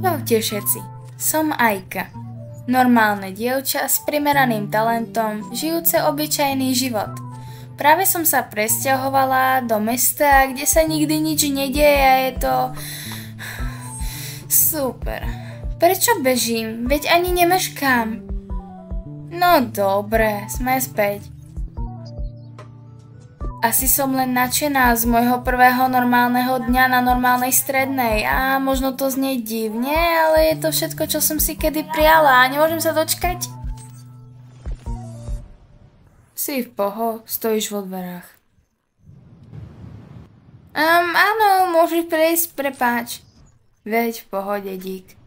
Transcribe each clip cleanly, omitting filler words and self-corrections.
Čaute všetci, som Ajka. Normálne dievča s primeraným talentom, žijúce obyčajný život. Práve som sa presťahovala do mesta, kde sa nikdy nič nedieje a je to... super. Prečo bežím? Veď ani nemeškám. No dobre, sme späť. Asi som len nadšená z môjho prvého normálneho dňa na normálnej strednej a možno to znie divne, ale je to všetko, čo som si kedy prijala a nemôžem sa dočkať. Si v poho, stojíš vo dverách. Áno, môžeš prejsť, prepáč. Veď v pohode, dík.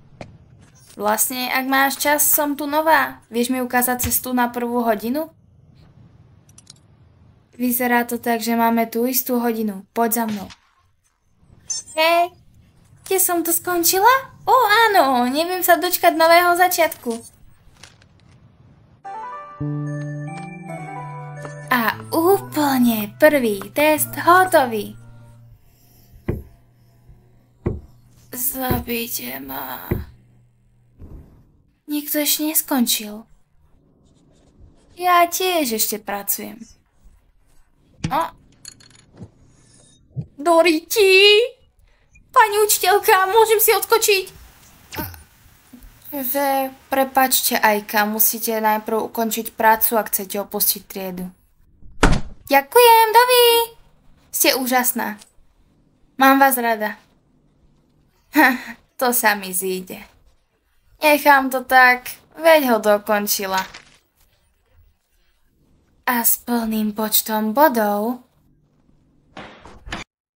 Vlastne, ak máš čas, som tu nová. Vieš mi ukázať cestu na 1. hodinu? Vyzerá to tak, že máme tú istú hodinu. Poď za mnou. Hej, kde som to skončila? Áno, neviem sa dočkať nového začiatku. A úplne prvý test hotový. Zabite ma. Nikto ešte neskončil. Ja tiež ešte pracujem. Doriti! Pani učiteľka, môžem si odskočiť? Prepáčte, Ajka, musíte najprv ukončiť prácu, ak chcete opustiť triedu. Ďakujem, Dovi! Ste úžasná. Mám vás rada. To sa mi zíde. Nechám to tak, veď ho dokončila. A s plným počtom bodov